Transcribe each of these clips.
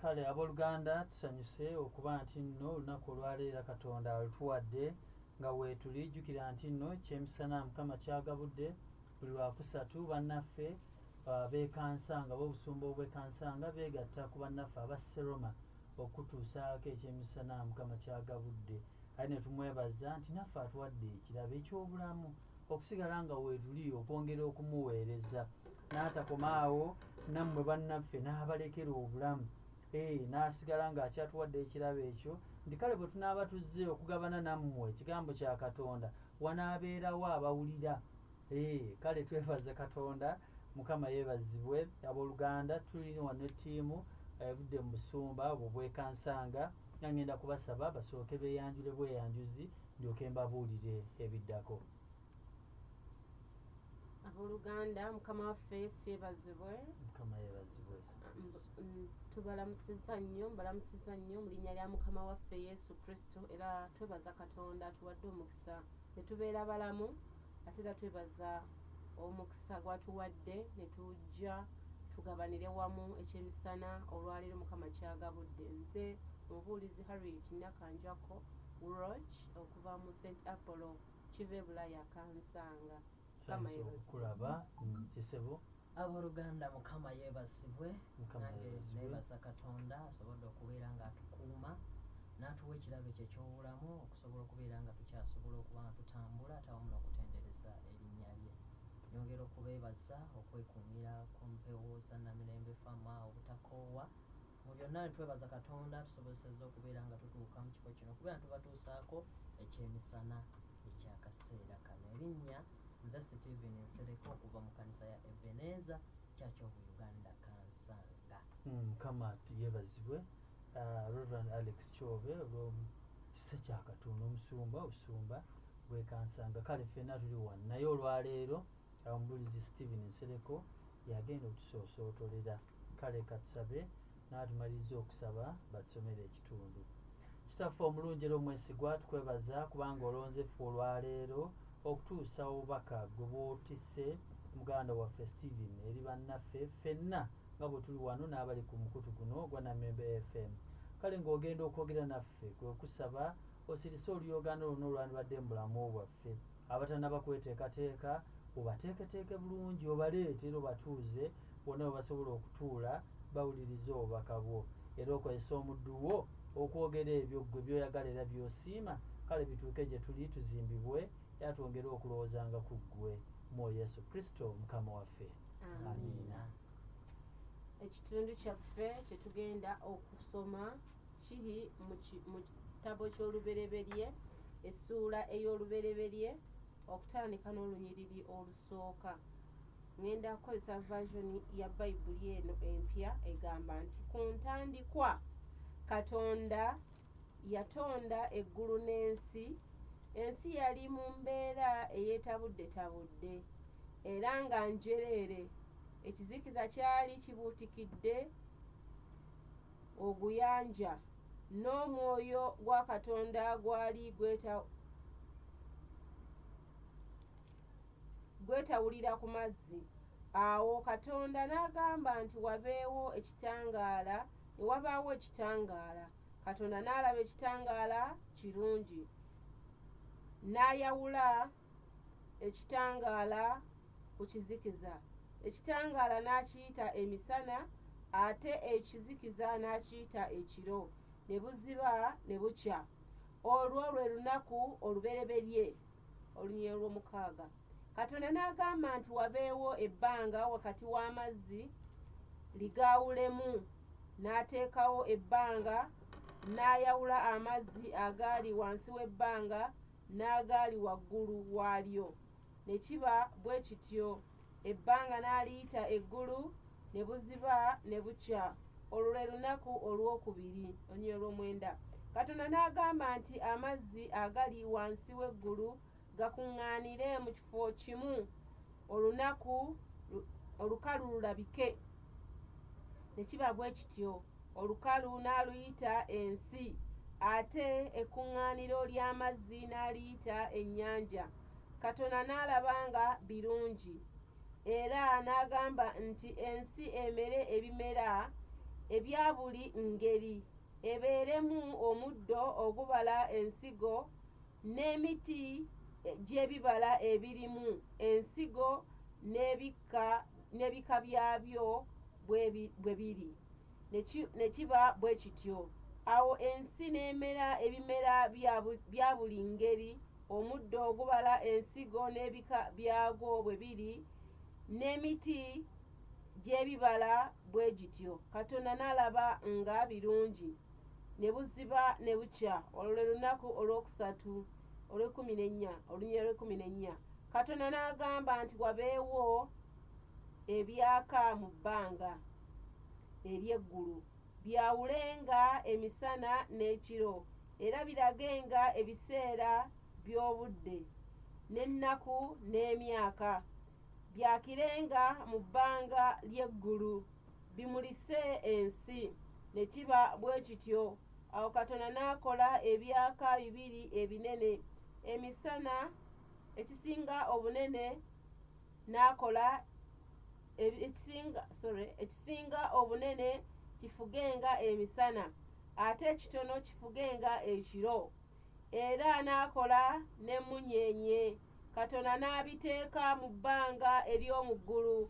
Kale abooluganda tusanyuse okuba nti nno olunaku olwaleero Katonda alutuwadde nga weetuli. Jjukira nti nno ekyemisana Mukama kyagabudde buli Lwakusatu bannaffe beekansanga b'obusumba obwekansanga beegatta ku bannaffe aba Seroma okutuusaako ekyemisana Mukama kyagabudde. Aye ne tumwebaza nti naffe atuwadde ekirabo eky'obulamu okusigala nga weetuli okwongera okumuweereza n'atakomaawo nammwe bannaffe n'abalekera obulamu n'asigala ng'akyatuwadde ekirabo ekyo nti kale bwe tunaaba tuzze okugabana nammwe ekigambo kya Katonda wanaabeerawo abawulira. Kale twebaze Katonda. Mukama yeebazibwe. Abooluganda tulina wano ettiimu evudde mu busumba obwo bwekansanga nga ngenda kubasaba basooke beeyanjule bweyanjuzi ndyoke mbabuulire ebiddako. Abooluganda Mukama waffe Yesu yeebazibwe. Mukama yeebazibwe. Tubalamusiza nnyo mu linnya lya Mukama waffe Yesu Kristo era twebaza Katonda atuwadde omukisa ne tubeera balamu ate era twebaza omukisa gw'atuwadde ne tujja tugabanire wamu ekyemisana olwaleero Mukama kyagabudde. Nze omubuulizi Harriet Nakanjako Roach okuva mu St. Apollo Kive Bulaya Kansanga. Mukama yeebazibwe. Kisebo. Abooluganda Mukama yeebazibwe. Nange neebaza Katonda asobodde okubeera ng'atukuuma n'atuwa ekirabo ekyo eky'obulamu okusobola okubeera nga tukyasobola okuba nga tutambula ate awamu n'okutendereza erinnya lye. Nyongera okubeebaza okwekuumira ku mpewo za Namirembe Fama obutakoowa mu byonna ne twebaza Katonda tusobozesezza okubeera nga tutuuka mu kifo kino okubeera tubatuusaako ekyemisana ekyakaseera kano. Erinnya nze Stephen Nsereko okuva mu kanisa ya Ebenezer Church of Uganda Kansanga. Mukama yeebazibwe. Reverend Alex Chove kisa kya Katonda obusumba bwekansanga. Kale ffenna tuli wano naye olwaleero omubuulizi Stephen Nsereko yagenda okutusoosootolera. Kale katusabe n'atumaliriza okusaba batusomere ekitundu. Kitaffe omulungi era omwesigwa tukwebaza kubanga olonze ffe olwaleero okutuusa obubaka gwe bwotisse muganda waffe Stephen eri bannaffe ffenna nga bwe tuli wano n'abali ku mukutu guno ogwa Namirembe FM. Kale ng'ogenda okwogera naffe kwe kusaba osirise oluyoogaano luno olwandibadde mu bulamu bwaffe. Abatannaba kweteekateeka obateeketeeke bulungi obaleete era obatuuze bonna bwe basobola okutuula bawulirize obubaka bwo era okozesa omuddu wo okwogera ebyo ggwe by'oyagala era by'osiima. Kale bituuke gye tuli tuzimbibwe era twongere okulowoozanga ku ggwe mu Yesu Kristo Mukama waffe. Amiina. Ekitundu kyaffe kye tugenda okusoma kiri mu kitabo ky'olubereberye essuula ey'olubereberye okutandika n'olunyiriri olusooka. Ngenda kukozesa version ya Bayibuli eno empya egamba nti ku ntandikwa Katonda yatonda eggulu n'ensi. Ensi yali mu mbeera eyeetabudde era nga njereere. Ekizikiza kyali kibuutikidde oguyanja n'omwoyo gwa Katonda gwali gwetawulira ku mazzi. Awo Katonda n'agamba nti wabeewo ekitangaala, ne wabaawo ekitangaala. Katonda n'alaba ekitangaala kirungi. N'ayawula ekitangaala ku kizikiza. Ekitangaala n'akiyita emisana ate ekizikiza n'akiyita ekiro. Ne buziba ne bukya. Olwo lwe lunaku olubereberye olunyiriri olw'omukaaga. Katonda n'agamba nti wabeewo ebbanga wakati w'amazzi ligaawulemu. N'ateekawo ebbanga n'ayawula amazzi agaali wansi w'ebbanga n'agaali waggulu waalyo. Ne kiba bwe kityo. Ebbanga n'aliyita eggulu, ne buziba ne bukya. Olwo lwe lunaku olwokubiri olunyiriri olw'omwenda. Katonda n'agamba nti amazzi agali wansi w'eggulu gakuŋŋaanire mu kifo kimu olukalu lulabike. Ne kiba bwe kityo. Olukalu n'aluyita ensi ate ekkuŋŋaaniro ly'amazzi n'aliyita ennyanja. Katonda n'alaba nga birungi. Era n'agamba nti ensi emere ebimera ebya buli ngeri, ebeeremu omuddo ogubala ensigo n'emiti gy'ebibala ebirimu ensigo n'ebika byabyo bwe biri. Ne kiba bwe kityo. Awo ensi n'emera ebimera bya buli ngeri, omuddo ogubala ensigo n'ebika byagwo bwe biri, n'emiti gy'ebibala bwe gityo. Katonda n'alaba nga birungi. Ne buziba ne bukya. Olwo lwe lunaku olwokusatu olw'ekumi n'ennya. Katonda n'agamba nti wabeewo ebyaka mu bbanga ery'eggulu, byawulenga emisana n'ekiro, era biragenga ebiseera by'obudde n'ennaku n'emyaka, byakirenga mu bbanga ly'eggulu, bimulise ensi. Ne kiba bwe kityo. Awo Katonda n'akola ebyaka bibiri ebinene, emisana ekisinga obunene n'akola ekisinga obunene kifugenga emisana, ate ekitono kifugenga ekiro. Era n'akola n'emmunyeenye. Katonda n'abiteeka mu bbanga ery'omu ggulu,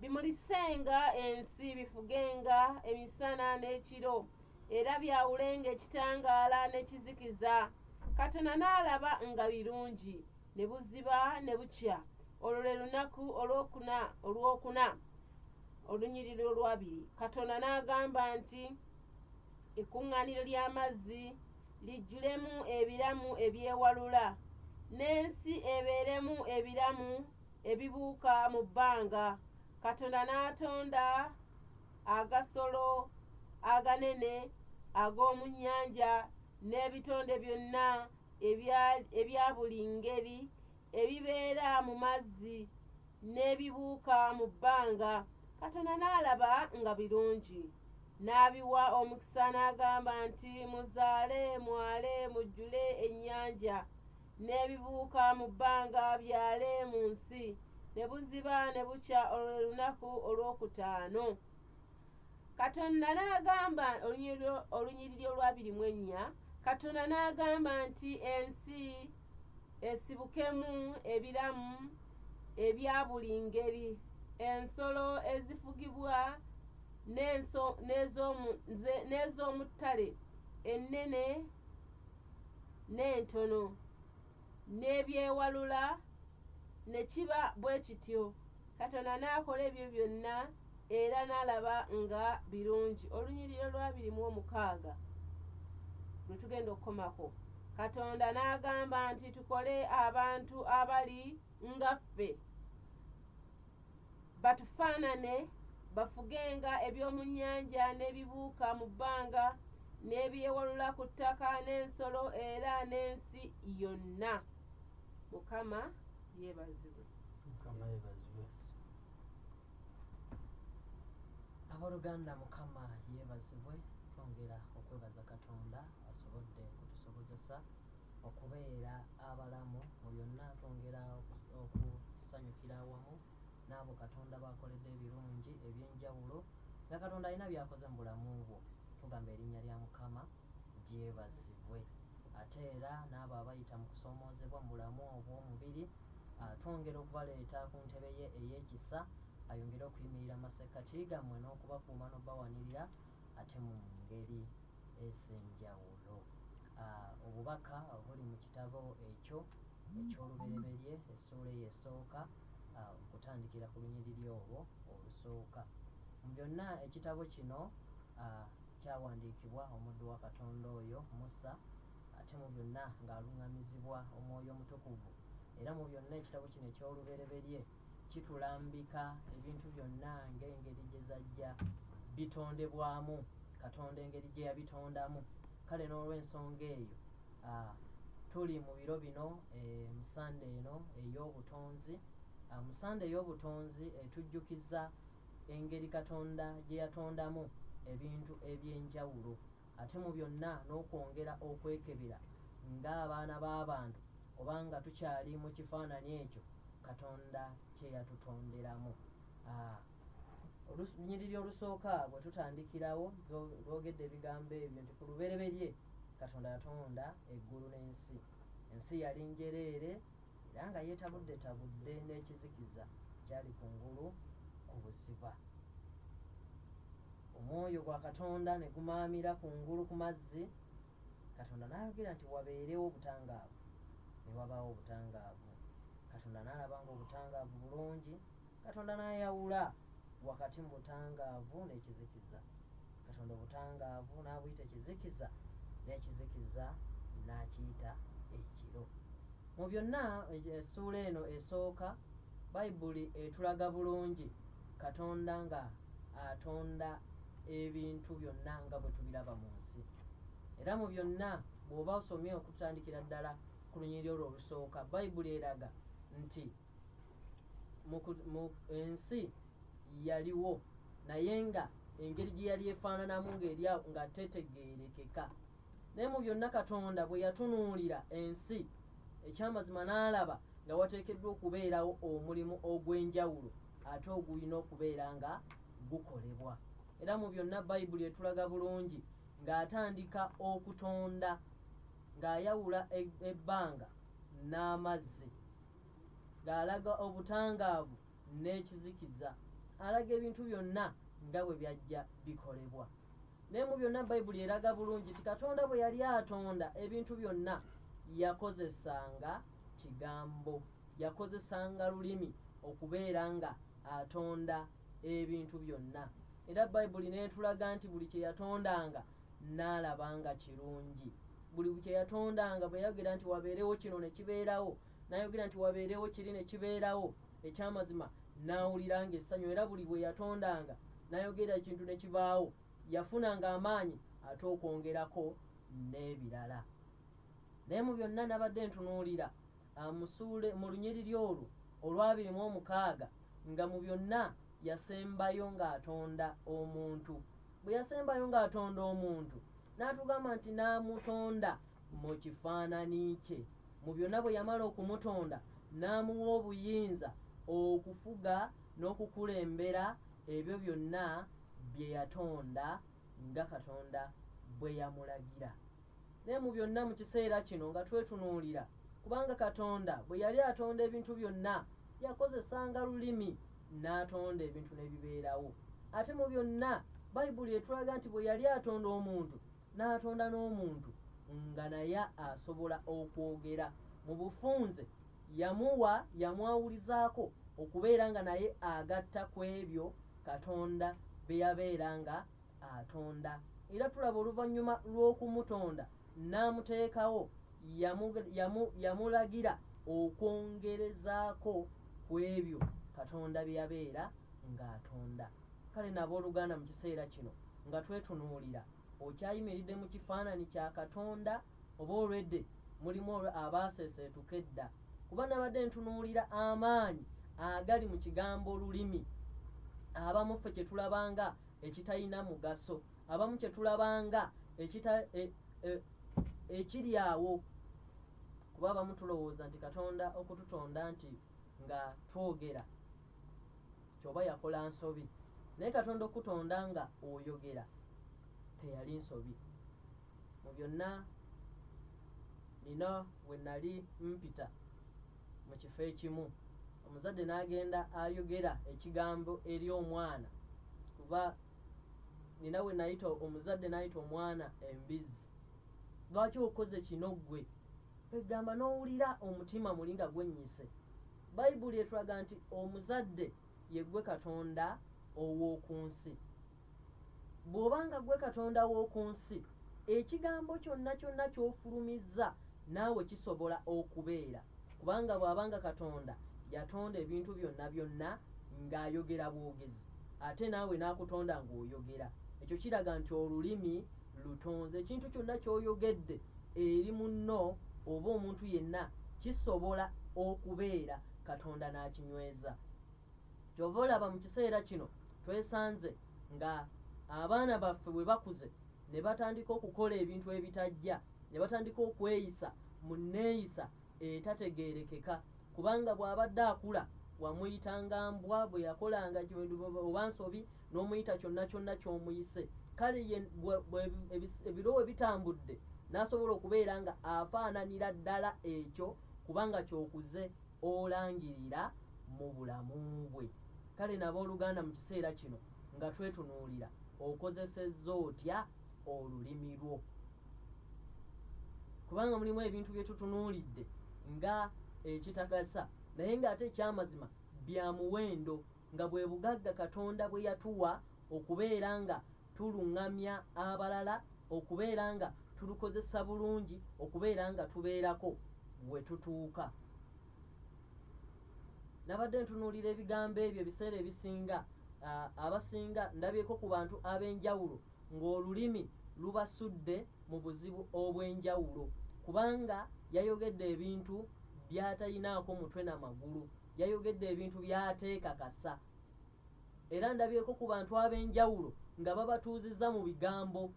bimulisenga ensi, bifugenga emisana n'ekiro, era byawulenga ekitangaala n'ekizikiza. Katonda n'alaba nga birungi. Ne buziba ne bukya. Olwo lwe lunaku olwokuna olunyiriri olwabiri. Katonda n'agamba nti ekkuŋŋaaniro ly'amazzi lijjulemu ebiramu ebyewalula, n'ensi ebeeremu ebiramu ebibuuka mu bbanga. Katonda n'atonda agasolo aganene ag'omu nnyanja n'ebitonde byonna ebya buli ngeri ebibeera mu mazzi n'ebibuuka mu bbanga. Katonda n'alaba nga birungi. N'abiwa omukisa n'agamba nti muzaale mwale mujjule ennyanja n'ebibuuka mu bbanga byale mu nsi. Ne buziba ne bukya. Olwo lwe lunaku olwokutaano. Katonda n'agamba olunyiriri olw'abiri-mu-ennya. Katonda n'agamba nti ensi esibukemu ebiramu ebya buli ngeri, ensolo ezifugibwa n'ez'omu ttale, ennene n'entono, n'ebyewalula. Ne kiba bwe kityo. Katonda n'akola ebyo byonna era n'alaba nga birungi. Olunyiriri olw'abiri-mu-omukaaga lwe tugenda okukomako. Katonda n'agamba nti tukole abantu abali nga ffe, batufaanane, bafugenga eby'omu nnyanja n'ebibuuka mu bbanga n'ebyewalula ku ttaka n'ensolo era n'ensi yonna. Mukama yeebazibwe. Abooluganda, Mukama yeebazibwe. Twongera okwebaza Katonda asobodde okutusobozesa okubeera abalamu mu byonna. Twongera okusanyukira awamu n'abo Katonda bakoledde ebirungi eby'enjawulo, nga Katonda alina byakoze mu bulamu bwo. Tugamba erinnya lya Mukama lyebazibwe. Ate era n'abo abayita mu kusoomoozebwa mu bulamu obw'omubiri, twongera okubaleeta ku ntebe ye ey'ekisa, ayongere okuyimirira masekkati gammwe n'okubakuuma n'obbawanirira ate mu ngeri ez'enjawulo. Obubaka buli mu kitabo ekyo eky'olubereberye, essuula eyo esooka, okutandikira ku lunyiriri olwo olusooka. Mu byonna ekitabo kino kyawandiikibwa omuddu wa Katonda oyo Musa, ate mu byonna ng'aluŋŋamizibwa Omwoyo Omutukuvu. Era mu byonna ekitabo kino eky'olubereberye kitulambika ebintu byonna ng'engeri gye zajja bitondebwamu, Katonda engeri gye yabitondamu. Kale n'olw'ensonga eyo tuli mu biro bino mu Sande eno ey'obutonzi. Mu Sande ey'obutonzi etujjukiza engeri Katonda gye yatondamu ebintu eby'enjawulo, ate mu byonna n'okwongera okwekebera ng'abaana b'abantu, obanga tukyali mu kifaananyi ekyo Katonda kye yatutonderamu. olunyiriri olusooka bwe tutandikirawo lwogedde ebigambo ebyo nti ku lubereberye Katonda yatonda eggulu n'ensi. Ensi yali njereere era nga yeetabudde n'ekizikiza kyali kungulu ku buziba. Omwoyo gwa Katonda ne gumaamira kungulu ku mazzi. Katonda n'ayogera nti wabeerewo obutangaavu, ne wabaawo obutangaavu. Katonda n'alaba ng'obutangaavu bulungi. Katonda n'ayawula wakati mu butangaavu n'ekizikiza. Katonda obutangaavu n'abuyita ekizikiza, n'ekizikiza n'akiyita ekiro. Mu byonna essuula eno esooka Bayibuli etulaga bulungi Katonda nga atonda ebintu byonna nga bwe tubiraba mu nsi. Era mu byonna bw'oba osomye okutandikira ddala ku lunyiriri olwo olusooka, Bayibuli eraga nti mu ensi yaliwo naye nga engeri gye yali efaananamu nga tetegeerekeka. Naye mu byonna Katonda bwe yatunuulira ensi, ekyamazima n'alaba nga wateekeddwa okubeerawo omulimu ogw'enjawulo ate ogulina okubeera nga gukolebwa. Era mu byonna Bayibuli etulaga bulungi ng'atandika okutonda, ng'ayawula ebbanga n'amazzi, ng'alaga obutangaavu n'ekizikiza, alaga ebintu byonna nga bwe byajja bikolebwa. Naye mu byonna Bayibuli eraga bulungi nti Katonda bwe yali atonda ebintu byonna yakozesanga kigambo, yakozesanga lulimi okubeera nga atonda ebintu byonna. Era Bayibuli n'etulaga nti buli kye yatondanga n'alabanga kirungi. Buli kye yatondanga bwe yayogera nti wabeerewo kino ne kibeerawo, n'ayogera nti wabeerewo kiri ne kibeerawo, ekyamazima n'awuliranga essanyu. Era buli bwe yatondanga n'ayogera ekintu ne kibaawo, yafunanga amaanyi ate okwongerako n'ebirala. Naye mu byonna nabadde ntunuulira mu lunyiriri olwo olw'26 nga mu byonna yasembayo ng'atonda omuntu. Bwe yasembayo ng'atonda omuntu n'atugamba nti n'amutonda mu kifaanani kye. Mu byonna bwe yamala okumutonda n'amuwa obuyinza okufuga n'okukulembera ebyo byonna bye yatonda nga Katonda bwe yamulagira. Naye mu byonna mu kiseera kino nga twetunuulira, kubanga Katonda bwe yali atonda ebintu byonna yakozesanga lulimi n'atonda ebintu ne bibeerawo. Ate mu byonna Bayibuli etulaga nti bwe yali atonda omuntu n'atonda n'omuntu nga naye asobola okwogera. Mu bufunze yamwawulizaako okubeera nga naye agatta ku ebyo Katonda bye yabeera nga atonda. Era tulaba oluvannyuma lw'okumutonda n'amuteekawo, yamulagira okwongerezaako ku ebyo Katonda bye yabeera ng'atonda. Kale n'abooluganda mu kiseera kino nga twetunuulira, okyayimiridde mu kifaananyi kya Katonda oba olwedde mulimu abaaseeseetuka edda? Kuba nabadde ntunuulira amaanyi agali mu kigambo olulimi. Abamu ffe kye tulabanga ekitalina mugaso, abamu kye tulabanga ekiri awo. Kuba abamu tulowooza nti Katonda okututonda nti nga twogera kyoba yakola nsobi, naye Katonda okutonda nga oyogera teyali nsobi. Mu byonna nina we nali mpita mu kifo ekimu, omuzadde n'agenda ayogera ekigambo eri omwana, kuba nina we nayita omuzadde n'ayita omwana embizzi. Lwaki okoze kino ggwe? Egamba n'owulira omutima muli nga gwennyise. Bayibuli etulaga nti omuzadde ye ggwe Katonda ow'oku nsi. Bw'obanga ggwe Katonda w'oku nsi, ekigambo kyonna kyonna ky'ofulumizza naawe kisobola okubeera, kubanga bw'abanga Katonda yatonda ebintu byonna byonna ng'ayogera bwogezi, ate naawe n'akutonda ng'oyogera. Ekyo kiraga nti olulimi lutonze. Ekintu kyonna ky'oyogedde eri munno oba omuntu yenna kisobola okubeera Katonda n'akinyweza. Kyova olaba mu kiseera kino twesanze nga abaana baffe bwe bakuze ne batandika okukola ebintu ebitajja, ne batandika okweyisa mu nneeyisa etategeerekeka, kubanga bw'abadde akula wamuyitanga mbwa, bwe yakolanga oba nsobi n'omuyita kyonna kyonna ky'omuyise. Kale ebiro we bitambudde n'asobola okubeera nga afaananira ddala ekyo kubanga kyokuze olangirira mu bulamu bwe. Kale n'abooluganda mu kiseera kino nga twetunuulira okozesezza otya olulimi lwo, kubanga mulimu ebintu bye tutunuulidde nga ekitagasa naye ng'ate ekyamazima bya muwendo, nga bwe bugagga Katonda bwe yatuwa okubeera nga tuluŋŋamya abalala, okubeera nga tulukozesa bulungi, okubeera nga tubeerako we tutuuka. Nabadde ntunuulira ebigambo ebyo ebiseera ebisinga, abasinga ndabyeko ku bantu ab'enjawulo ng'olulimi lubasudde mu buzibu obw'enjawulo, kubanga yayogedde ebintu by'atayinaako mutwe na magulu, yayogedde ebintu by'ateekakasa. Era ndabyeko ku bantu ab'enjawulo nga babatuuzizza mu bigambo,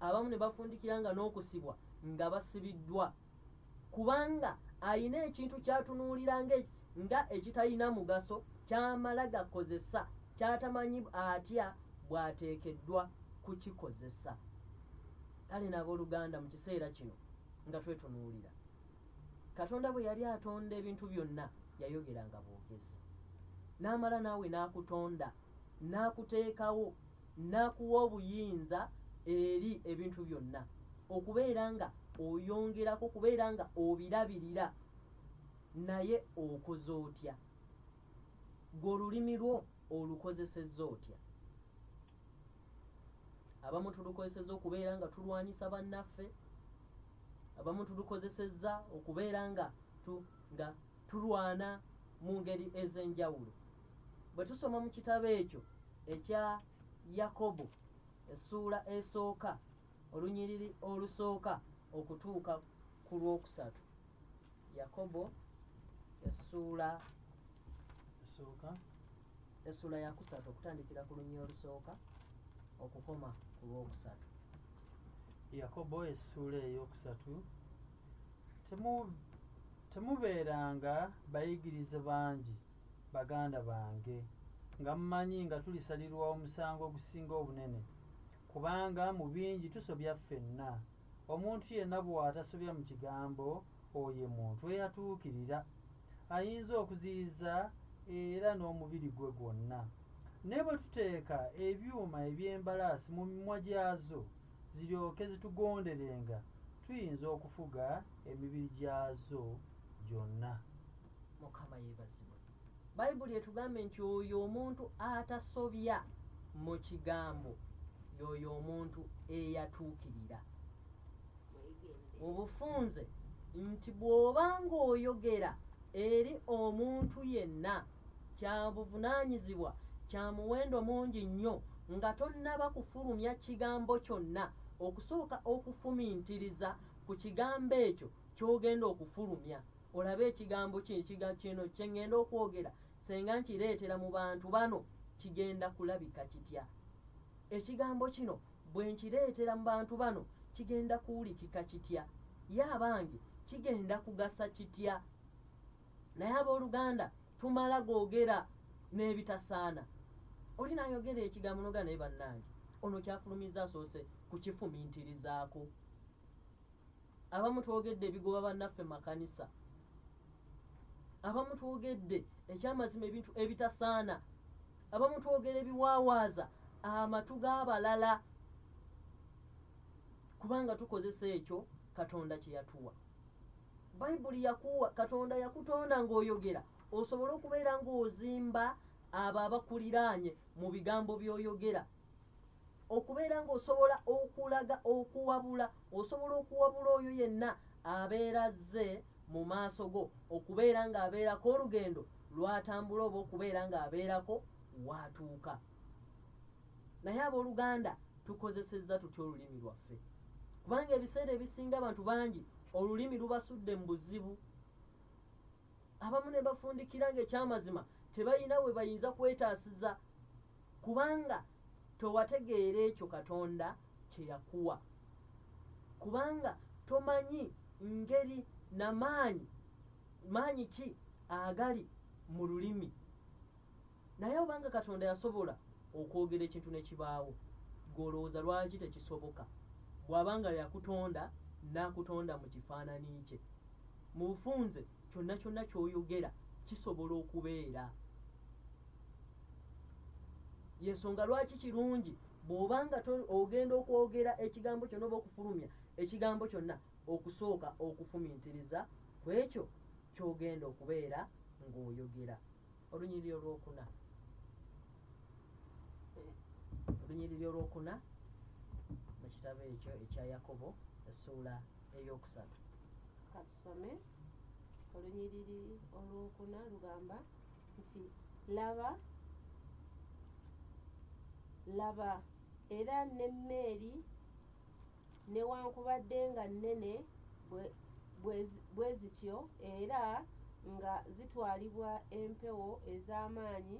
abamu ne bafundikira nga n'okusibwa nga basibiddwa, kubanga ayina ekintu kyatunuulira nga ekitalina mugaso kyamala gakozesa, kyatamanyi atya bw'ateekeddwa kukikozesa. Kale n'abooluganda mu kiseera kino nga twetunuulira, Katonda bwe yali atonda ebintu byonna yayogeranga bwogezi, n'amala naawe n'akutonda, n'akuteekawo, n'akuwa obuyinza eri ebintu byonna, okubeera nga oyongerako, kubeera nga obirabirira. Naye okoze otya? Gwe olulimi lwo olukozesezza otya? Abamu tulukozesezza okubeera nga tulwanisa bannaffe, abamu tulukozesezza okubeera nga tulwana mu ngeri ez'enjawulo. Bwe tusoma mu kitabo ekyo ekya Yakobo essuula esooka olunyiriri olusooka okutuuka ku lwokusatu, Yakobo essuula ya kusatu okutandikira ku lunyiriri olusooka okukoma ku lwokusatu. Yakobo essuula eyokusatu. Temubeeranga bayigirize bangi baganda bange, nga mumanyi nga tulisalirwa omusango ogusinga obunene, kubanga mu bingi tusobya ffenna. Omuntu yenna bw'atasobya mu kigambo, oyo muntu eyatuukirira, ayinza okuziyiza era n'omubiri gwe gwonna. Ne bwe tuteeka ebyuma eby'embalaasi mu mimwa gyazo ziryoke zitugonderenga, tuyinza okufuga emibiri gyazo gyonna. Mukama yeebazibwe. Bayibuli etugamba nti oyo omuntu atasobya mu kigambo y'oyo omuntu eyatuukirira. Obufunze nti bw'obanga oyogera eri omuntu yenna kya buvunaanyizibwa, kya muwendo mungi nnyo, nga tonnaba kufulumya kigambo kyonna, okusooka okufumiintiriza ku kigambo ekyo ky'ogenda okufulumya. Olabe ekigambo kino kye ŋŋenda okwogera, senga nkireetera mu bantu bano kigenda kulabika kitya? Ekigambo kino bwe nkireetera mu bantu bano kigenda kuwulikika kitya? Ye abange kigenda kugasa kitya? Naye abooluganda tumala googera n'ebitasaana. Oli n'ayogera ekigambo noga naye bannange ono kyafulumiza asoose kukifumiintirizaako. Abamu twogedde ebigoba bannaffe makanisa, abamu twogedde ekyamazima ebintu ebitasaana, abamu twogera ebiwaawaaza amatu g'abalala, kubanga tukozesa ekyo Katonda kye yatuwa. Bayibuli yakuwa, Katonda yakutonda ng'oyogera osobole okubeera ng'ozimba abo abakuliraanye mu bigambo by'oyogera, okubeera ng'osobola okulaga okuwabula, osobola okuwabula oyo yenna abeera azze mu maaso go, okubeera ng'abeerako olugendo lwatambula oba okubeera ng'abeerako watuuka. Naye abooluganda tukozesezza tutya olulimi lwaffe? Kubanga ebiseera ebisinga abantu bangi olulimi lubasudde mu buzibu. Abamu ne bafundikira ng'ekyamazima tebalina we bayinza kwetaasiza, kubanga towategeera ekyo Katonda kye yakuwa, kubanga tomanyi ngeri n'amaanyi ki agali mu lulimi naye obanga Katonda yasobola okwogera ekintu ne kibaawo, gw'olowooza lwaki tekisoboka bw'abanga yakutonda n'akutonda mu kifaananyi kye? Mu bufunze kyonna kyonna ky'oyogera kisobola okubeera. Yensonga lwaki kirungi bw'obanga ogenda okwogera ekigambo kyonna oba okufulumya ekigambo kyonna okusooka okufumiitiriza ku ekyo ky'ogenda okubeera ng'oyogera. Olunyiriri olwokuna mu kitabo ekyo ekya Yakobo essuula ey'okusatu. Katusome olunyiriri olwokuna lugamba nti laba era n'emmeeri newankubadde nga nnene bwe zityo era nga zitwalibwa empewo ez'amaanyi,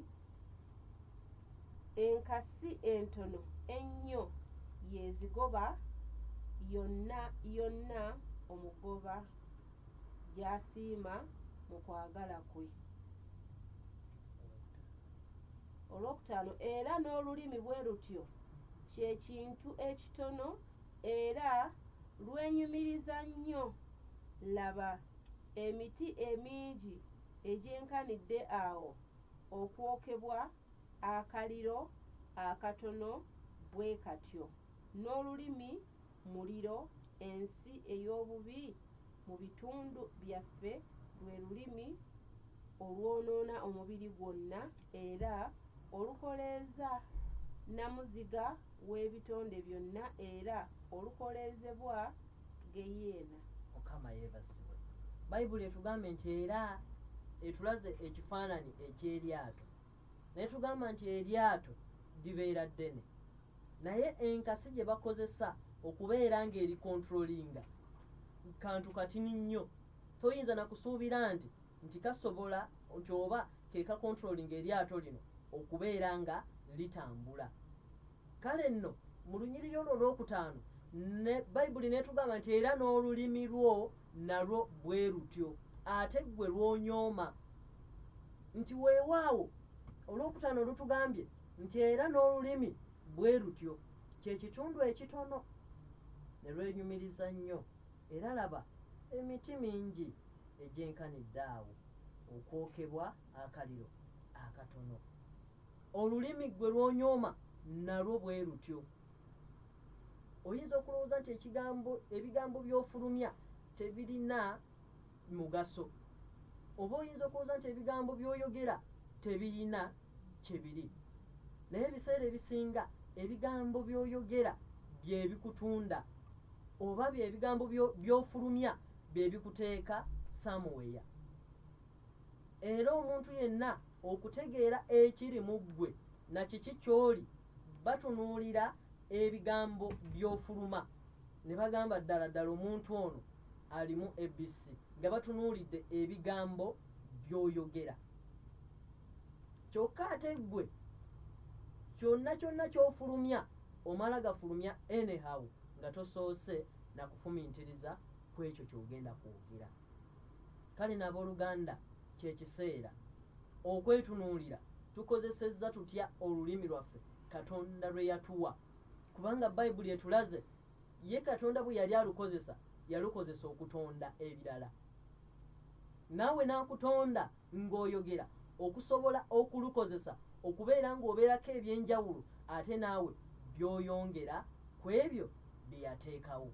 enkasi entono ennyo yezigoba yonna omugoba gy'asiima mu kwagala kwe. Olwokutaano, era n'olulimi bwe lutyo kye kintu ekitono era lwenyumiriza nnyo. Laba emiti emingi egyenkanidde awo okwokebwa akaliro akatono bwe katyo, n'olulimi muliro. Ensi ey'obubi mu bitundu byaffe lwe lulimi olwonoona omubiri gwonna era olukoleeza namuziga w'ebitonde byonna era olukoleezebwa geyeena. Mukama yeebazibwe. Bayibuli etugamba nti era etulaze ekifaananyi eky'eryato, naye tugamba nti eryato libeera ddene, naye enkasi gye bakozesa okubeera ng'eri controllinga kantu katini nnyo. Toyinza na kusuubira nti kasobola nti oba ke ka controllinga eryato lino okubeera nga litambula. Kale nno mu lunyiriri olwo olwokutaano ne Bayibuli netugamba nti era n'olulimi lwo nalwo bwe lutyo, ate ggwe lw'onyooma. Nti weewaawo olwokutaano lutugambye nti era n'olulimi bwe lutyo kye kitundu ekitono ne lwenyumiriza nnyo, era laba emiti mingi egyenkanidde awo okwokebwa akaliro akatono. Olulimi ggwe lw'onyooma nalwo bwe lutyo. Oyinza okulowooza nti ebigambo by'ofulumya tebirina mugaso, oba oyinza okulowooza nti ebigambo by'oyogera tebirina kye biri, naye ebiseera ebisinga ebigambo by'oyogera bye bikutunda, oba ebigambo by'ofulumya bye bikuteeka somewhere. Era omuntu yenna okutegeera ekiri mu ggwe na kiki ky'oli, batunuulira ebigambo by'ofuluma ne bagamba ddala ddala omuntu ono alimu ABC, nga batunuulidde ebigambo by'oyogera. Kyokka ate ggwe kyonna kyonna ky'ofulumya omala gafulumya anyhow nga tosoose na kufumiitiriza ku ekyo ky'ogenda kwogera. Kale n'abooluganda kye kiseera okwetunuulira tukozesezza tutya olulimi lwaffe Katonda lwe yatuwa, kubanga Bayibuli etulaze ye Katonda bwe yali alukozesa yalukozesa okutonda ebirala. Naawe n'akutonda ng'oyogera okusobola okulukozesa okubeera ng'obeerako ebyenjawulo ate naawe by'oyongera ku ebyo bye yateekawo.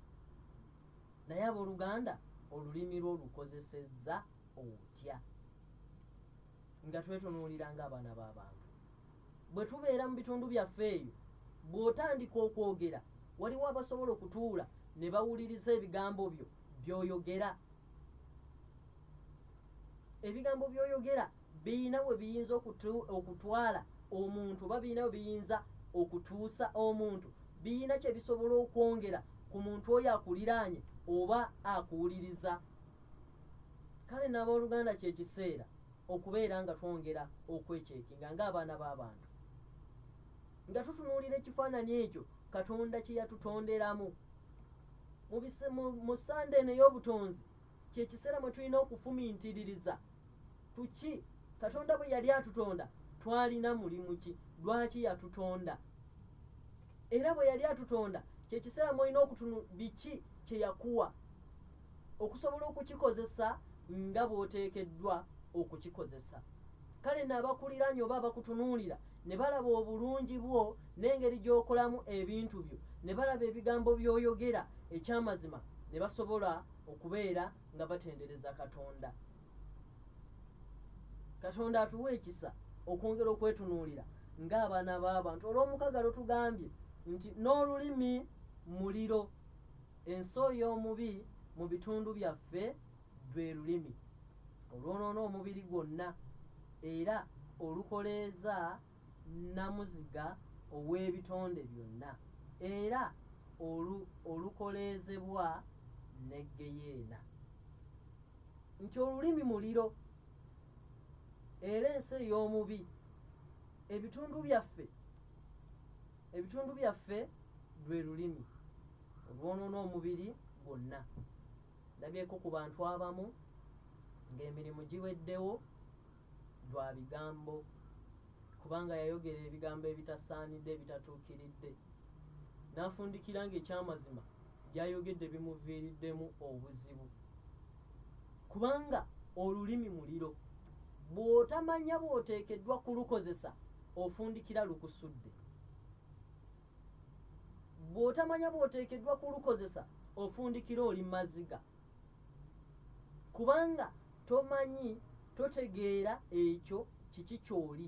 Naye abooluganda olulimi lwo lukozesezza otya? Nga twetunuulira ng'abaana b'abantu. Bwe tubeera mu bitundu byaffe eyo, bw'otandika okwogera waliwo abasobola okutuula ne bawuliriza ebigambo byo by'oyogera. Ebigambo by'oyogera biyina we biyinza okutwala omuntu, oba biyina we biyinza okutuusa omuntu, biyina kye bisobola okwongera ku muntu oyo akuliraanye oba akuwuliriza. Kale n'abooluganda kye kiseera okubeera nga twongera okwekyekinga ng'abaana b'abantu, nga tutunuulira ekifaananyi ekyo Katonda kye yatutonderamu. Mu ssande eno ey'obutonzi kye kiseera mwe tulina okufumiintiririza tuki Katonda bwe yali atutonda twalina mulimu ki, lwaki yatutonda, era bwe yali atutonda kyekiseera mwolina okutunu biki kye yakuwa okusobola okukikozesa nga bw'oteekeddwa okukikozesa. Kale n'abakuliranye oba abakutunuulira ne balaba obulungi bwo n'engeri gy'okolamu ebintu byo, ne balaba ebigambo by'oyogera ekyamazima, ne basobola okubeera nga batendereza Katonda. Katonda atuwa ekisa okwongera okwetunuulira ng'abaana b'abantu. Olw'omukagalo tugambye nti n'olulimi muliro, ensoo y'omubi mu bitundu byaffe lwe lulimi, olwonoona omubiri gwonna era olukoleeza namuziga ow'ebitonde byonna, era olukoleezebwa n'eggeyeena. Nti olulimi muliro era ensi ey'omubi, ebitundu byaffe lwe lulimi, olwonoona omubiri gwonna. Ndabyeko ku bantu abamu ng'emirimu giweddewo lwa bigambo, kubanga yayogera ebigambo ebitasaanidde ebitatuukiridde, n'afundikira ng'ekyamazima byayogedde bimuviiriddemu obuzibu, kubanga olulimi muliro. Bw'otamanya bw'oteekeddwa kulukozesa ofundikira lukusudde, bw'otamanya bw'oteekeddwa kulukozesa ofundikira oli maziga, kubanga tomanyi, totegeera ekyo kiki ky'oli.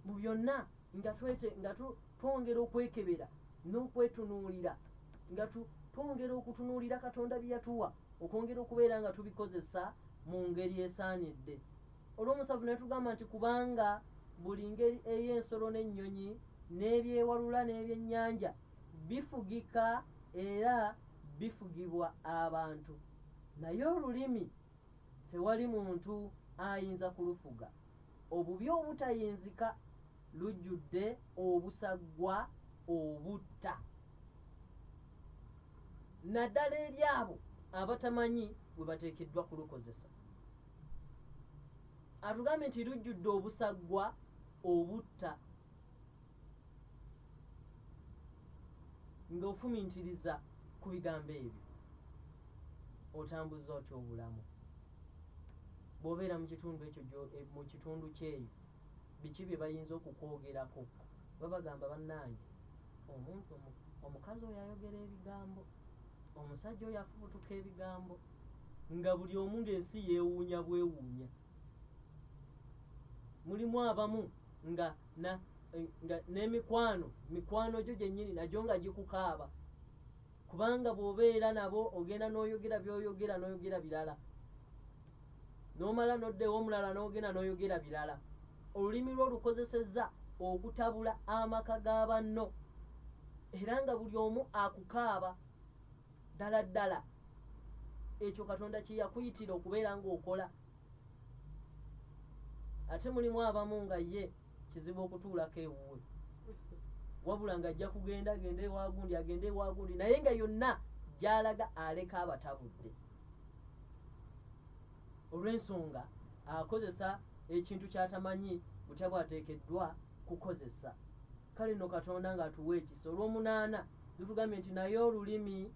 Mu byonna nga twongera okwekebera n'okwetunuulira, nga twongera okutunuulira Katonda bye yatuwa, okwongera okubeera nga tubikozesa mu ngeri esaanidde. Olw'omusanvu ne tugamba nti kubanga buli ngeri ey'ensolo n'ennyonyi n'ebyewalula n'ebyennyanja bifugika era bifugibwa abantu, naye olulimi tewali muntu ayinza kulufuga. Obubi obutayinzika lujjudde obusaggwa obutta, naddala eri abo abatamanyi bwe bateekeddwa kulukozesa. Atugambye nti lujjudde obusaggwa obutta, ng'ofumiitiriza ku bigambo ebyo otambuza otya obulamu. Bw'obeera mu kitundu ekyo, mu kitundu kyeyo, biki bye bayinza okukwogerako? Babagamba bannange, omukazi oyo ayogera ebigambo, omusajja oyo afubutuka ebigambo, nga buli omu ng'ensi yeewuunya bwewuunya. Mulimu abamu nga n'emikwano gyo gyennyini nagyo nga gikukaaba, kubanga bw'obeera nabo ogenda n'oyogera by'oyogera n'oyogera birala, n'omala n'oddewo omulala n'ogenda n'oyogera birala. Olulimi lwo lukozesezza okutabula amaka ga banno, era nga buli omu akukaaba ddala ddala ekyo Katonda kye yakuyitira okubeera ng'okola. Ate mulimu abamu nga ye kizibu okutuulako ewuwe, wabula ng'ajja kugenda agende ewagundi agende ewagundi, naye nga yonna gy'alaga aleka abatabudde, olw'ensonga akozesa ekintu ky'atamanyi butya bw'ateekeddwa kukozesa. Kale nno Katonda ng'atuwa ekisa. Olw'omunaana tutugambye nti naye olulimi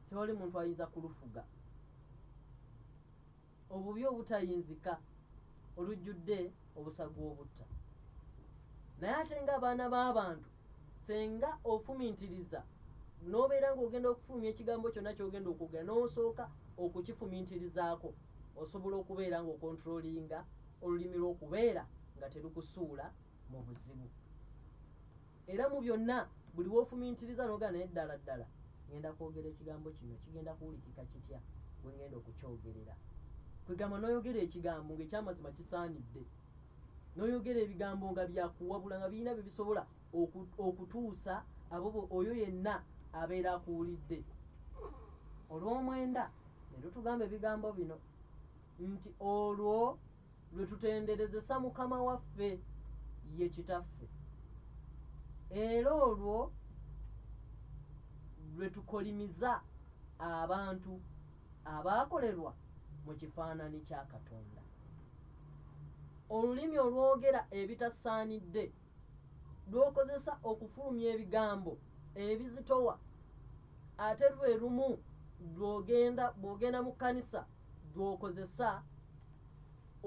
tewali muntu ayinza kulufuga. Obubi obutayinzika olujjudde obusaggwa obutta. Naye ate ng'abaana b'abantu senga ofumiitiriza n'obeera ng'ogenda okufulumya ekigambo kyonna ky'ogenda okwogera n'osooka okukifumiitirizaako, osobola okubeera ng'okontrolinga olulimi lw'okubeera nga terukusuula mu buzibu. Era mu byonna buli w'ofumiitiriza n'ogana naye ddala ddala ngenda kwogera ekigambo kino kigenda kuwulikika kitya bwe ngenda okukyogerera. Kwegamba n'oyogera ekigambo ng'ekyamazima kisaanidde, n'oyogera ebigambo nga byakuwabula nga birina bye bisobola okutuusa abo oyo yenna abeera akuwulidde. Olw'omwenda ne tutugamba ebigambo bino nti olwo lwe tutenderezesa Mukama waffe ye Kitaffe, era olwo lwe tukolimiza abantu abaakolerwa mu kifaananyi kya Katonda. olulimi olwogera ebitasaanidde lw'okozesa okufulumya ebigambo ebizitowa, ate lwe lumu bw'ogenda mu kkanisa lw'okozesa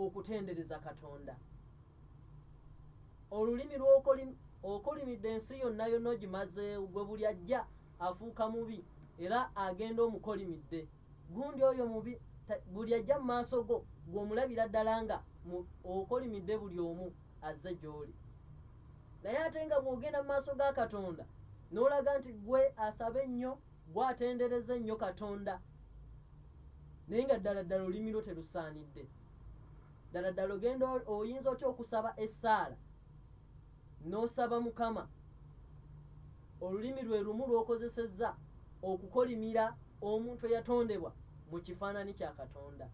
okutendereza Katonda. Olulimi lw'okolimidde ensi yonna yonna ogimazeewo, gwe buli ajja afuuka mubi era agenda omukolimidde. Gundi oyo mubi, buli ajja mu maaso go gw'omulabira ddala nga okolimidde buli omu azze gy'oli. Naye ate nga bw'ogenda mu maaso ga Katonda n'olaga nti gwe asaba ennyo, gwatendereza ennyo Katonda, naye nga ddala ddala olulimi lwo terusaanidde. Ddala ddala ogenda oyinza otya okusaba essaala n'osaba Mukama, olulimi lwe lumu lw'okozesezza okukolimira omuntu eyatondebwa mu kifaananyi kya Katonda.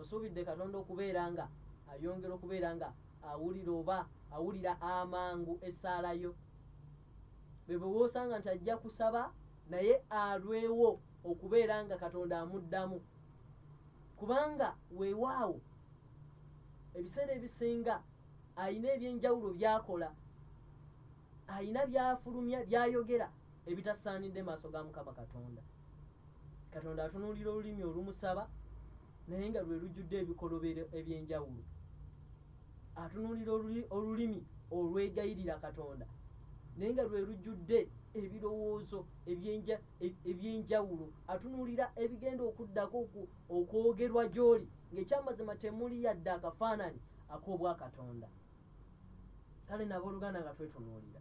Osuubidde Katonda okubeera nga ayongera okubeera nga awulira oba awulira amangu essaala yo. Bwe bw'osanga nti ajja kusaba naye alwewo okubeera nga Katonda amuddamu, kubanga weewaawo ebiseera ebisinga ayina ebyenjawulo by'akola, ayina by'afulumya by'ayogera ebitasaanidde maaso ga Mukama Katonda. Katonda atunuulira olulimi olumusaba naye nga lwe lujjudde ebikolobero ebyenjawulo. Atunuulira olulimi olwegayirira Katonda naye nga lwe lujjudde ebirowoozo ebyenjawulo. Atunuulira ebigenda okuddako okwogerwa gy'oli ng'ekyamazima temuli yadde akafaananyi ak'obwa Katonda. Kale n'abooluganda nga twetunuulira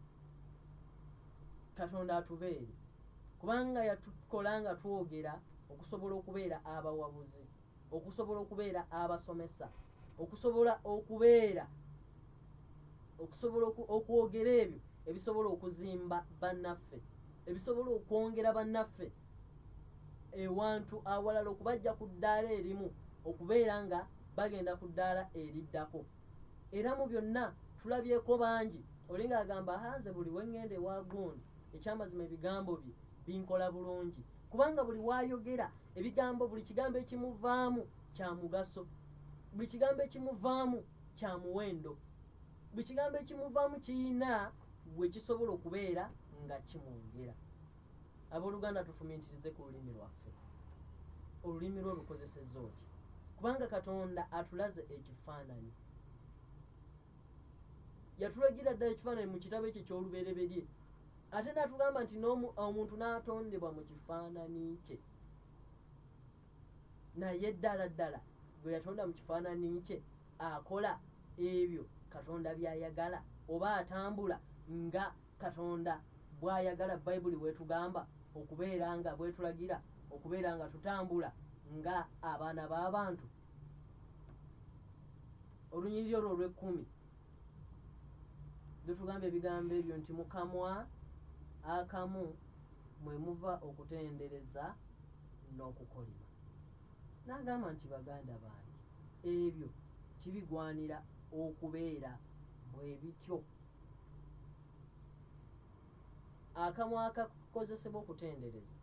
Katonda atubeere, kubanga yatukola nga twogera okusobola okubeera abawabuzi, okusobola okubeera abasomesa, okusobola okwogera ebyo ebisobola okuzimba bannaffe, ebisobola okwongera bannaffe ewantu awalala, okubajja ku ddaala erimu okubeera nga bagenda ku ddaala eriddako. Era mu byonna tulabyeko bangi oli ng'agamba hanze buli wengende wa gundi ekyamazima ebigambo bye binkola bulungi, kubanga buli wayogera ebigambo, buli kigambo ekimuvaamu kya mugaso, buli kigambo ekimuvaamu kya muwendo, buli kigambo ekimuvaamu kiyina bwe kisobola okubeera nga kimwongera. Abooluganda tufumiitirize ku lulimi lwaffe, olulimi lwo lukozesezza oti, kubanga Katonda atulaze ekifaananyi. Yatulagira ddala ekifaananyi mu kitabo ekyo eky'olubereberye, ate n'atugamba nti omuntu n'atondebwa mu kifaananyi kye. Naye ddala ddala bwe yatonda mu kifaananyi kye akola ebyo Katonda by'ayagala, oba atambula nga Katonda bw'ayagala Bayibuli bw'etugamba okubeera nga bw'etulagira okubeera nga tutambula nga abaana b'abantu. Olunyiriri olwo olw'ekkumi lutugamba ebigambo ebyo nti mu kamwa akamu mwe muva okutendereza n'okukolima. N'agamba nti baganda bange ebyo kibigwanira okubeera bwe bityo. Akamwa akakozesebwa okutendereza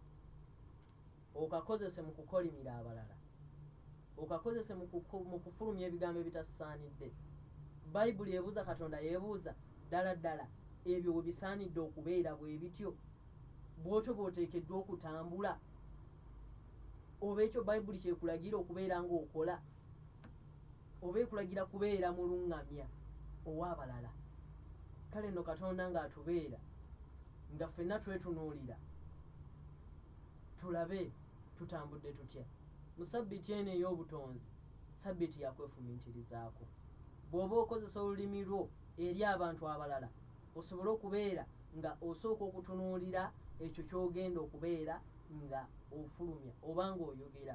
okakozese mu kukolimira abalala, okakozese mu kufulumya ebigambo ebitasaanidde. Bayibuli ebuuza, Katonda yeebuuza ddala ddala ebyo we bisaanidde okubeera bwe bityo, bw'otyo bw'oteekeddwa okutambula, oba ekyo Bayibuli kyekulagira okubeera ng'okola, oba ekulagira kubeera muluŋŋamya ow'abalala. Kale nno Katonda ng'atubeera nga ffenna twetunuulira tulabe tutambudde tutya mu sabbiiti eno ey'obutonzi, sabbiiti yakwefumiitirizaako. Bw'oba okozesa olulimi lwo eri abantu abalala osobole okubeera nga osooka okutunuulira ekyo ky'ogenda okubeera nga ofulumya oba ng'oyogera.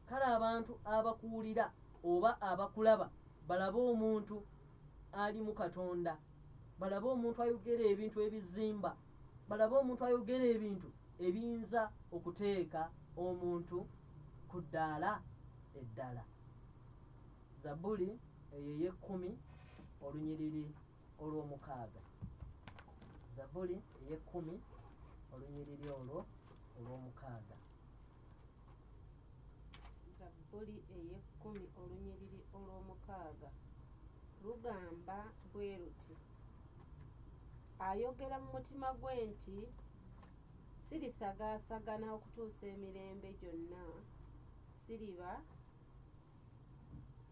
Kale abantu abakuwulira oba abakulaba balabe omuntu ali mu Katonda, balabe omuntu ayogera ebintu ebizimba, balabe omuntu ayogera ebintu ebiyinza okuteeka omuntu ku ddaala eddala. Zabbuli eyo ey'ekkumi olunyiriri olw'omukaaga. Zabbuli ey'ekkumi olunyiriri olwo olw'omukaaga. Zabbuli ey'ekkumi olunyiriri olw'omukaaga. Ku lugamba bwe luti, ayogera mu mutima gwe nti sirisagaasagana okutuusa emirembe gyonna,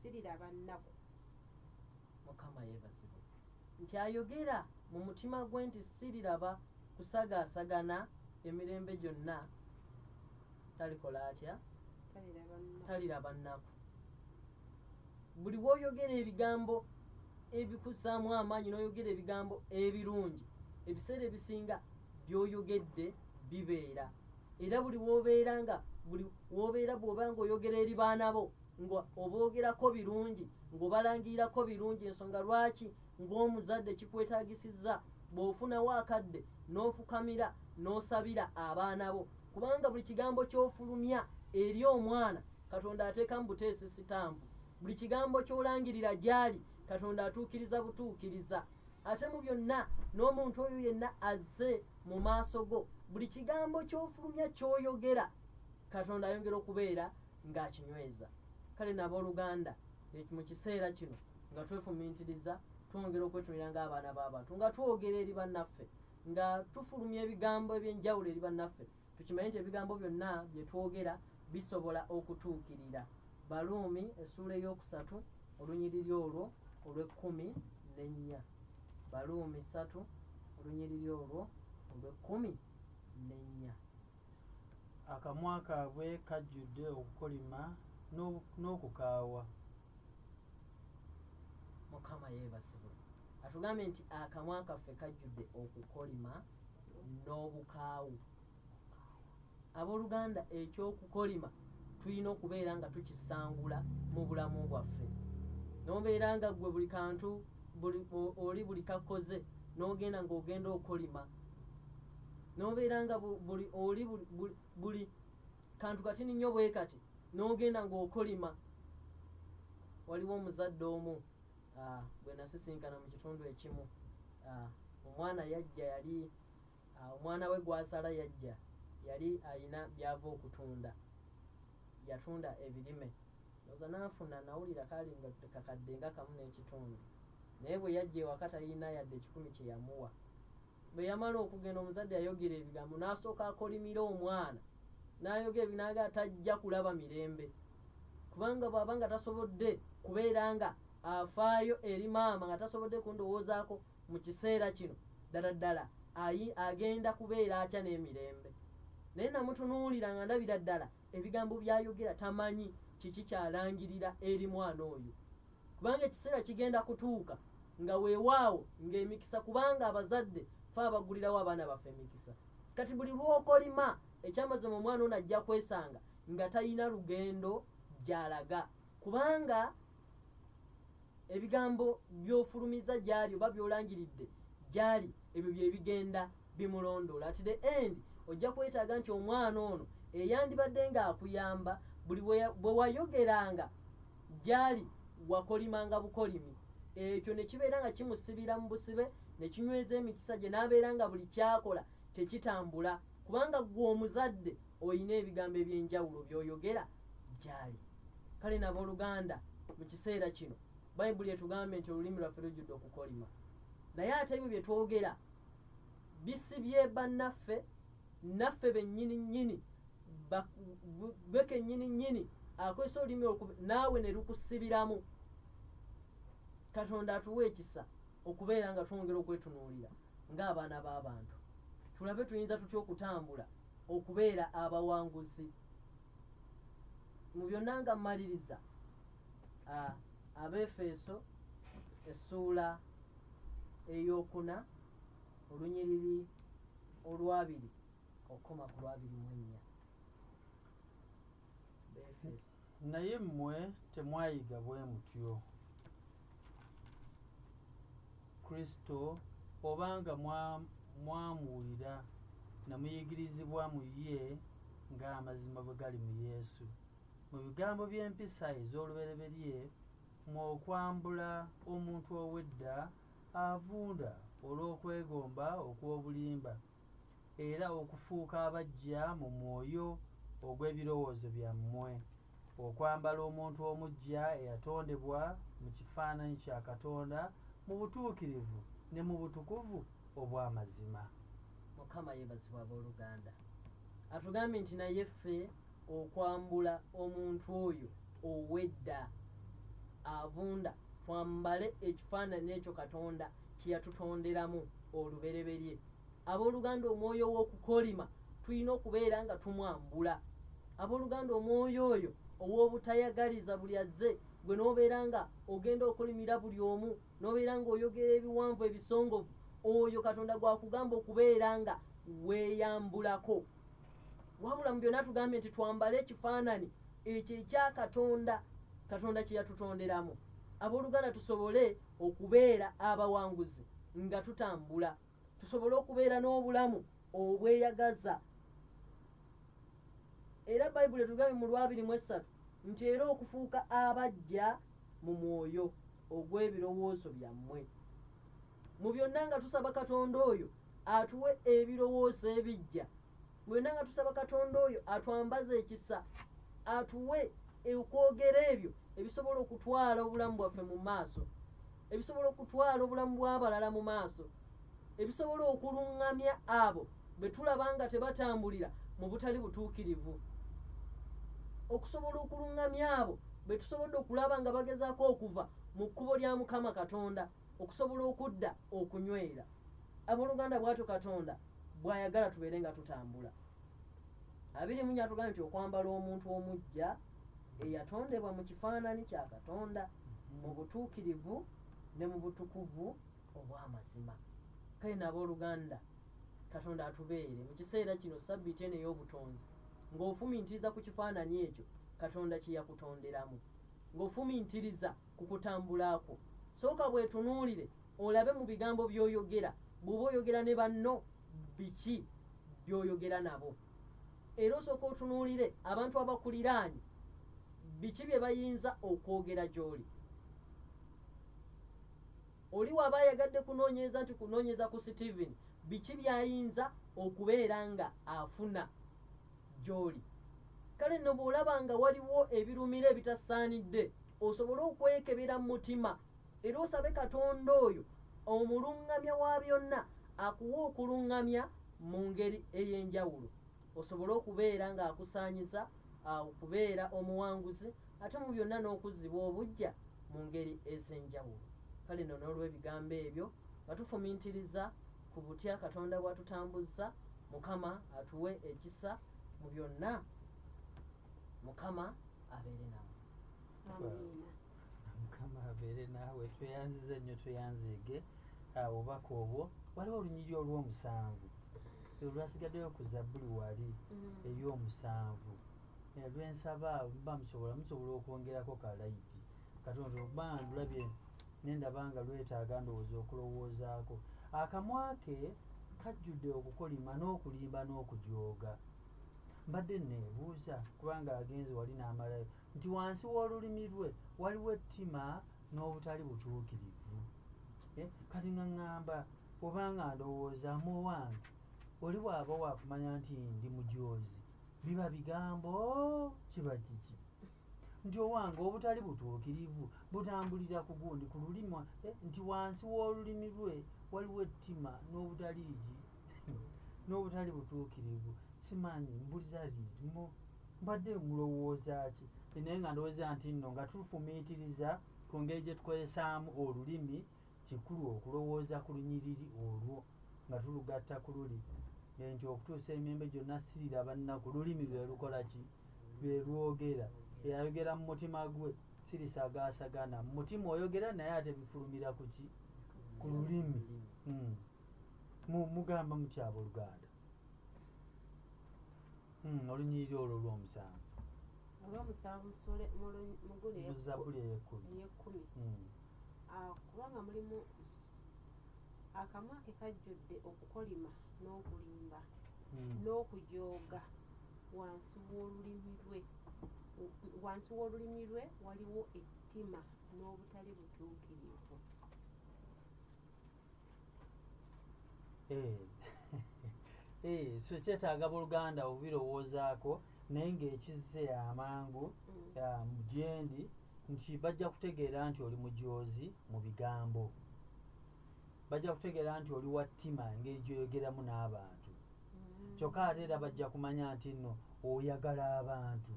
siriraba nnaku. Mukama yeebazibwe. Nti ayogera mu mutima gwe nti siriraba kusagaasagana emirembe gyonna, talikola atya? Taliraba nnaku. Buli w'oyogera ebigambo ebikussaamu amaanyi n'oyogera ebigambo ebirungi, ebiseera ebisinga by'oyogedde bibeera. Era buli w'obeera bw'oba ng'oyogera eri baana bo nga oboogerako birungi, ng'obalangirirako birungi, ensonga lwaki ng'omuzadde kikwetaagisizza bw'ofunawo akadde n'ofukamira n'osabira abaana bo, kubanga buli kigambo ky'ofulumya eri omwana Katonda ateekamu buteesi sitampu. Buli kigambo ky'olangirira gy'ali Katonda atuukiriza butuukiriza. Ate mu byonna n'omuntu oyo yenna azze mu maaso go, buli kigambo ky'ofulumya ky'oyogera Katonda ayongera okubeera ng'akinyweza. Kale n'abooluganda mu kiseera kino nga twefumiitiriza twongera okwetunira ng'abaana b'abantu, nga twogera eri bannaffe, nga tufulumya ebigambo eby'enjawulo eri bannaffe, tukimanye nti ebigambo byonna bye twogera bisobola okutuukirira. Baluumi essuula ey'okusatu olunyiriri olwo olw'14. Baluumi 3 olunyiriri olwo olw'14. Akamwa kaabwe kajjudde okukolima n'okukaawa. Mukama yeebazibwe. Atugambye nti akamwa kaffe kajjudde okukolima n'obukaawu. Abooluganda, ekyokukolima tulina okubeera nga tukisangula mu bulamu bwaffe. N'obeera nga gwe buli kantu oli buli kakoze n'ogenda ng'ogenda okolima. N'obeera nga buli kantu katini nnyo bwe kati n'ogenda ng'okolima. Waliwo omuzadde omu gwe nasisinkana mu kitundu ekimu. Omwana yajja, omwana we gw'asala yali ayina byava okutunda. Yatunda ebirime, oza n'afuna nawulira kaali nga kakadde nga kamu n'ekitundu, naye bwe yajja ewaka talina yadde 10 kye yamuwa. Bwe yamala okugenda, omuzadde yayogera ebigambo n'asooka akolimira omwana, n'ayogera ebinaga tajja kulaba mirembe, kubanga bw'aba nga tasobodde kubeera nga afaayo eri maama, nga tasobodde kundowoozaako mu kiseera kino, ddala agenda kubeera atya n'emirembe. Naye namutunuulira nga ndabira ddala ebigambo by'ayogera tamanyi kiki kyalangirira eri mwana oyo, kubanga ekiseera kigenda kutuuka nga weewaawo ng'emikisa, kubanga abazadde fe abagulirawo abaana baffe emikisa. Kati buli lw'okolima, ekyamazima omwana ono ajja kwesanga nga talina lugendo gy'alaga, kubanga ebigambo by'ofulumiza gy'ali oba by'olangiridde gy'ali, ebyo bye bigenda bimulondoola. At the end ojja kwetaaga nti omwana ono eyandibadde ng'akuyamba, buli bwe wayogeranga gy'ali wakolimanga bukolimi, ekyo ne kibeera nga kimusibira mu busibe, ne kinyweza emikisa gye, n'abeera nga buli kyakola tekitambula, kubanga ggwe omuzadde oyina ebigambo eby'enjawulo by'oyogera gy'ali. Kale n'abooluganda, mu kiseera kino Bayibuli etugambye nti olulimi lwaffe lujjudde okukolima, naye ate ebyo bye twogera bisibye bannaffe, naffe bennyini bekennyini akozesa olulimi naawe ne lukusibiramu. Katonda atuwa ekisa okubeera nga twongera okwetunuulira ng'abaana b'abantu, tulabe tuyinza tutya okutambula okubeera abawanguzi mu byonna. Nga mmaliriza, Abaefeso essuula ey'okuna olunyiriri olwabiri okoma ku 24. Naye mmwe temwayiga bwe mutyo Kristo, obanga mwamuwulira namuyigirizibwa mu ye ng'amazima bwe gali mu Yesu, mu bigambo by'empisa ez'olubereberye, mw'okwambula omuntu ow'edda avunda olw'okwegomba okw'obulimba, era okufuuka abajja mu mwoyo ogw'ebirowoozo byammwe, okwambala omuntu omujja eyatondebwa mu kifaananyi kya Katonda mu butuukirivu ne mu butukuvu obw'amazima. Mukama yeebazibwa abooluganda. Atugambye nti naye ffe okwambula omuntu oyo ow'edda avunda, twambale ekifaananyi ekyo Katonda kye yatutonderamu olubereberye. Abooluganda, omwoyo w'okukolima tulina okubeera nga tumwambula. Abooluganda, omwoyo oyo ow'obutayagaliza buli azze, gwe n'obeera nga ogenda okulimira buli omu, n'obeera nga oyogera ebiwanvu ebisongovu, oyo Katonda gwakugamba okubeera nga weeyambulako. Wabula mu byonna tugambye nti twambale ekifaananyi ekyo ekya Katonda, Katonda kye yatutonderamu. Abooluganda, tusobole okubeera abawanguzi nga tutambula, tusobole okubeera n'obulamu obweyagaza. Era Bayibuli etugambye mu 2:3 nti era okufuuka abajja mu mwoyo ogw'ebirowoozo byammwe. Mu byonna nga tusaba Katonda oyo atuwe ebirowoozo ebijja. Mu byonna nga tusaba Katonda oyo atwambaze ekisa, atuwe okwogera ebyo ebisobola okutwala obulamu bwaffe mu maaso, ebisobola okutwala obulamu bw'abalala mu maaso, ebisobola okuluŋŋamya abo be tulaba nga tebatambulira mu butali butuukirivu, okusobola okuluŋŋamya abo be tusobodde okulaba nga bagezaako okuva mu kkubo lya Mukama Katonda, okusobola okudda okunywera. Abooluganda, bw'atyo Katonda bw'ayagala tubeere nga tutambula. 2 atugambye nti okwambala omuntu omujja eyatondebwa mu kifaananyi kya Katonda mu butuukirivu ne mu butukuvu obw'amazima. Kale n'abooluganda, Katonda atubeere mu kiseera kino Ssabbiiti eno ey'obutonzi ng'ofumiintiriza ku kifaananyi ekyo Katonda kye yakutonderamu, ng'ofumiintiriza ku kutambulako. Sooka bwetunuulire olabe mu bigambo by'oyogera, bw'oba oyogera ne banno biki by'oyogera nabo. Era osooka otunuulire abantu abakuliraanye biki bye bayinza okwogera gy'oli. Oli waba ayagadde kunoonyeza nti kunoonyeza ku Stephen, biki by'ayinza okubeera nga afuna gy'oli. Kale nno bw'olaba nga waliwo ebirumira ebitasaanidde, osobole okwekebera mu mutima era osabe Katonda oyo omuluŋŋamya wa byonna akuwa okuluŋŋamya mu ngeri ey'enjawulo, osobole okubeera ng'akusaanyiza okubeera omuwanguzi ate mu byonna n'okuzibwa obujja mu ngeri ez'enjawulo. Kale nno n'olw'ebigambo ebyo nga tufumiintiriza ku butya Katonda bw'atutambuzza, Mukama atuwe ekisa mu byonna. Mukama abeere nawe. Amiina. Mukama abeere naawe. Tweyanzize nnyo, tweyanzeege obubaka obwo. Waliwo olunyiriri olw'omusanvu olwasigaddeyo ku Zabbuli wali ey'omusanvu. Lwensaba mba musobola okwongerako kalayiti Katonda okuba ndulabye nendaba nga lwetaaga ndowooza okulowoozaako. Akamwa ke kajjudde okukolima n'okulimba n'okujooga. Mbadde neebuuza kubanga agenze wali n'amalayo nti wansi w'olulimi lwe waliwo ettima n'obutali butuukirivu. Kati nga ŋŋamba obanga ndowooza mu wange oli bw'aba waakumanya nti ndi mujoozi biba bigambo kiba kiki? Nti owange obutali butuukirivu butambulira ku gundi ku lulimi nti wansi w'olulimi lwe waliwo ettima n'obutali butuukirivu. Simanyi mbuliza liirimu mbadde mulowooza ki? Naye nga ndowooza nti nno nga tufumiitiriza ku ngeri gye tukozesaamu olulimi, kikulu okulowooza ku lunyiriri olwo nga tulugatta ku luli. Nti okutuusa emirembe gyonna siriraba nnaku lulimi lwe lukola ki? Lwe lwogera. Eyayogera mu mutima gwe sirisagaasagana. Mu mutima oyogera naye ate bifulumira ku ki? Ku lulimi. Mugamba mutya abooluganda? Olunyiriri olwo olw'omusanvu. Olw'omusanvu mu Zabbuli ey'ekkumi. Kubanga mulimu akamwa ke kajjudde okukolima n'okulimba n'okujooga wansi w'olulimi lwe waliwo ettima n'obutali butuukirivu. So kyetaaga booluganda obubirowoozaako naye ng'ekizze amangu gyendi nti bajja kutegeera nti oli mujoozi mu bigambo, bajja kutegeera nti oli wa ttima engeri gyoyogeramu n'abantu, kyokka ate era bajja kumanya nti nno oyagala abantu,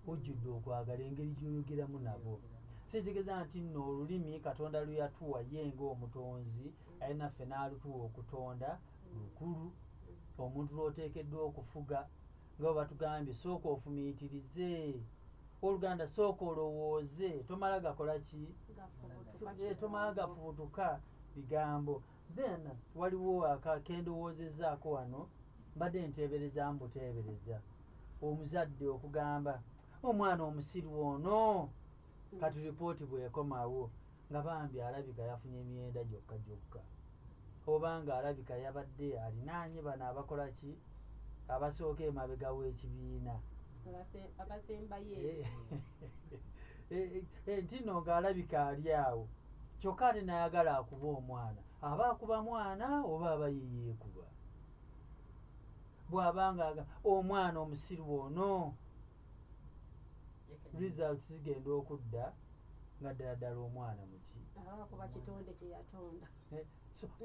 ojjudde okwagala engeri gyoyogeramu nabo. Kitegeeza nti nno olulimi Katonda lwe yatuwa ye ng'omutonzi ate naffe n'alutuwa okutonda lukulu, omuntu lw'oteekeddwa okufuga nga bwe batugambye sooka ofumiitirize. Oluganda sooka olowooze, tomala gakola ki? Tomala gafubutuka bigambo. Then waliwo akendowoozezaako wano, mbadde nteeberezaamu buteebereza. Omuzadde okugamba omwana omusiru ono kati ripooti bw'ekomawo nga bambi alabika yafunye emyenda gyokka gyokka, oba nga alabika yabadde alinaanye bano abakola ki? Abasooka emabega w'ekibiina abasembaye nti nno ng'alabika ali awo, kyokka ate nayagala akuba omwana. Aba akuba mwana oba aba yeyeekuba? Bw'abanga omwana omusiru ono, results zigenda okudda nga ddala ddala omwana muki? kuba kitonde kye yatonda.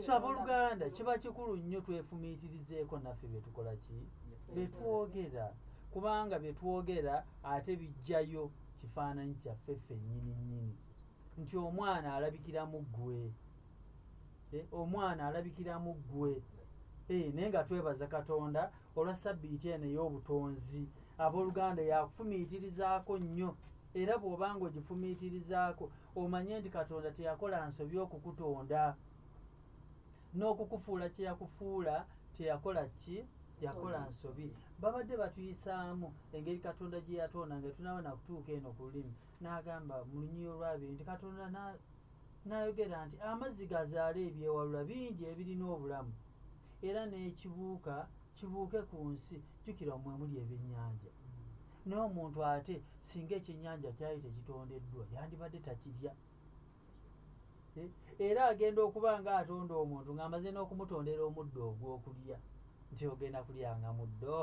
So abooluganda kiba kikulu nnyo twefumiitirizeeko naffe bye tukola ki? Bye twogera, kubanga bye twogera ate bijjayo kifaananyi kyaffe ffennyini nnyini, nti omwana alabikira mu ggwe, omwana alabikira mu ggwe. Naye nga twebaza Katonda olwa sabbiiti eno ey'obutonzi. Abooluganda yakufumiitirizaako nnyo, era bw'obanga ogifumiitirizaako omanye nti Katonda teyakola nsobi okukutonda n'okukufuula kye yakufuula, teyakola ki? Yakola nsobi. Babadde batuyisaamu engeri Katonda gye yatonda nga tunaba nakutuuka eno ku lulimi, n'agamba mu Lunyiri olwabiri nti Katonda n'ayogera nti amazzi gazaala ebyewalula bingi ebirina obulamu, era n'ekibuuka kibuuke ku nsi, jjukira mwe muli ebyennyanja. Naye omuntu ate singa ekyennyanja kyali tekitondeddwa yandibadde takirya. Era agenda okuba nga atonda omuntu ng'amaze n'okumutondera omuddo ogw'okulya, nti ogenda kulyanga muddo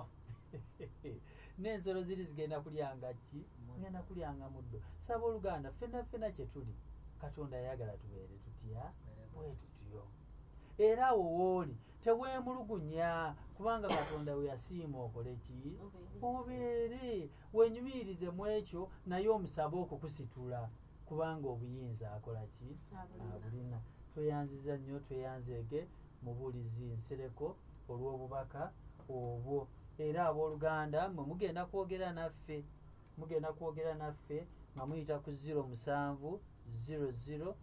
n'ensolo ziri zigenda kulyanga ki? Ngenda kulyanga muddo. Saba oluganda ffenna ffenna kye tuli Katonda yayagala tubeere tutya? Bwe tutyo. Era awo wooli teweemulugunya, kubanga Katonda we yasiima okole ki? Obeere wenyumirize mu ekyo, naye omusabe okukusitula, kubanga obuyinza akola ki? Abulina. Tweyanziza nnyo, tweyanzeege mubuulizi Nsereko olw'obubaka obwo. Era abooluganda mwe mugenda kwogera naffe nga muyita ku 0700